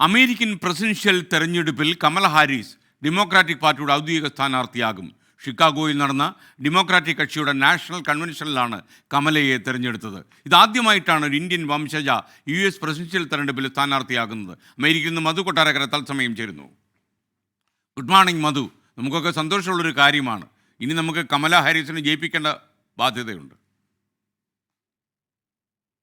American presidential തെരഞ്ഞെടുപ്പിൽ Kamala Haris democratic പാർട്ടിയുടെ ഔദ്യോഗിക സ്ഥാനാർത്ഥിയാകും. ഷിക്കാഗോയിൽ നടന്ന ഡെമോക്രാറ്റിക് കക്ഷിയുടെ നാഷണൽ കൺവെൻഷനിലാണ് കമലയെ തെരഞ്ഞെടുത്തത്. ഇതാദ്യമായിട്ടാണ് ഒരു ഇന്ത്യൻ വംശജ US പ്രസിഡൻഷ്യൽ തെരഞ്ഞെടുപ്പിൽ സ്ഥാനാർത്ഥിയാകുന്നത്. അമേരിക്കയിൽ നിന്ന് മധു കൊട്ടാരക്കര തത്സമയം ചേരുന്നു. Good morning Madhu. നമുക്കൊക്കെ സന്തോഷമുള്ളൊരു കാര്യമാണ്. ഇനി നമുക്ക് കമല ഹാരിസിനെ ജയിപ്പിക്കേണ്ട ബാധ്യതയുണ്ട്.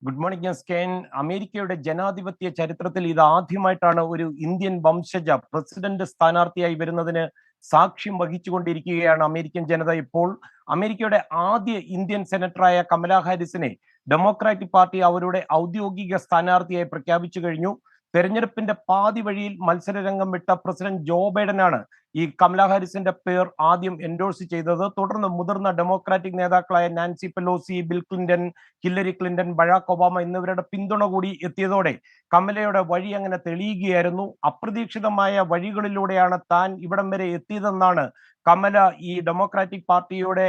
Good morning SKN. അമേരിക്കയുടെ ജനാധിപത്യ ചരിത്രത്തിൽ ഇത് ആദ്യമായിട്ടാണ് ഒരു ഇന്ത്യൻ വംശജ പ്രസിഡന്റ് സ്ഥാനാർത്ഥിയായി വരുന്നതിന് സാക്ഷ്യം വഹിച്ചുകൊണ്ടിരിക്കുകയാണ് അമേരിക്കൻ ജനത. ഇപ്പോൾ അമേരിക്കയുടെ ആദ്യ ഇന്ത്യൻ സെനറ്ററായ കമലാ ഹാരിസിനെ ഡെമോക്രാറ്റിക് പാർട്ടി അവരുടെ ഔദ്യോഗിക സ്ഥാനാർത്ഥിയായി പ്രഖ്യാപിച്ചു കഴിഞ്ഞു. തെരഞ്ഞെടുപ്പിന്റെ പാതി വഴിയിൽ മത്സരരംഗം വിട്ട പ്രസിഡന്റ് ജോ ബൈഡനാണ് ഈ കമലാ ഹാരിസിന്റെ പേർ ആദ്യം എൻഡോഴ്സ് ചെയ്തത്. തുടർന്ന് മുതിർന്ന ഡെമോക്രാറ്റിക് നേതാക്കളായ Nancy Pelosi, bill Clinton, Hillary Clinton, Barack Obama എന്നിവരുടെ പിന്തുണ കൂടി എത്തിയതോടെ കമലയുടെ വഴി അങ്ങനെ തെളിയുകയായിരുന്നു. അപ്രതീക്ഷിതമായ വഴികളിലൂടെയാണ് താൻ ഇവിടം വരെ എത്തിയതെന്നാണ് കമല ഈ ഡെമോക്രാറ്റിക് പാർട്ടിയുടെ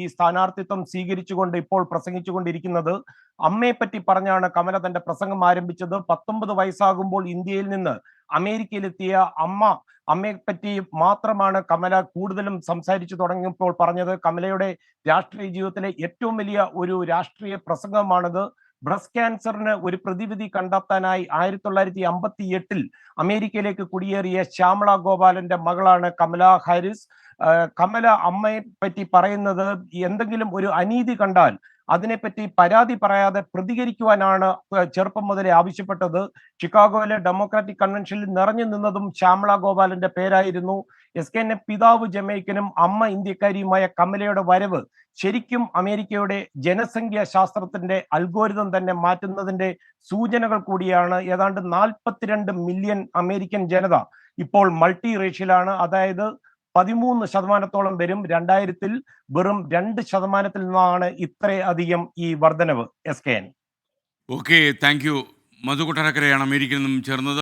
ഈ സ്ഥാനാർത്ഥിത്വം സ്വീകരിച്ചുകൊണ്ട് ഇപ്പോൾ പ്രസംഗിച്ചുകൊണ്ടിരിക്കുന്നത്. അമ്മയെ പറ്റി പറഞ്ഞാണ് കമല തന്റെ പ്രസംഗം ആരംഭിച്ചത്. 19 വയസ്സാകുമ്പോൾ ഇന്ത്യയിൽ നിന്ന് അമേരിക്കയിലെത്തിയ അമ്മയെ പറ്റി മാത്രമാണ് കമല കൂടുതലും സംസാരിച്ചു തുടങ്ങിയപ്പോൾ പറഞ്ഞത്. കമലയുടെ രാഷ്ട്രീയ ജീവിതത്തിലെ ഏറ്റവും വലിയ ഒരു രാഷ്ട്രീയ പ്രസംഗമാണിത്. ബ്രസ്റ്റ് ക്യാൻസറിന് ഒരു പ്രതിവിധി കണ്ടെത്താനായി 1958 അമേരിക്കയിലേക്ക് കുടിയേറിയ ശ്യാമള ഗോപാലന്റെ മകളാണ് കമലാ ഹാരിസ്. കമല അമ്മയെ പറ്റി പറയുന്നത് എന്തെങ്കിലും ഒരു അനീതി കണ്ടാൽ അതിനെപ്പറ്റി പരാതി പറയാതെ പ്രതികരിക്കുവാനാണ് ചെറുപ്പം മുതലേ ആവശ്യപ്പെട്ടത്. ഷിക്കാഗോയിലെ ഡെമോക്രാറ്റിക് കൺവെൻഷനിൽ നിറഞ്ഞു നിന്നതും ശ്യാമള ഗോപാലന്റെ പേരായിരുന്നു. SKN പിതാവ് ജമൈക്കനും അമ്മ ഇന്ത്യക്കാരിയുമായ കമലയുടെ വരവ് ശരിക്കും അമേരിക്കയുടെ ജനസംഖ്യാ ശാസ്ത്രത്തിന്റെ അൽഗോരിതം തന്നെ മാറ്റുന്നതിന്റെ സൂചനകൾ കൂടിയാണ്. ഏതാണ്ട് 42 മില്യൺ അമേരിക്കൻ ജനത ഇപ്പോൾ മൾട്ടി റേഷ്യലാണ്. അതായത് 13% വരും. 2000 വെറും 2% നിന്നാണ് ഇത്രയധികം ഈ വർധനവ്. SKN. Okay, thank you. Madhu കൊട്ടാരക്കരയാണ് അമേരിക്കയിൽ നിന്നും ചേർന്നത്.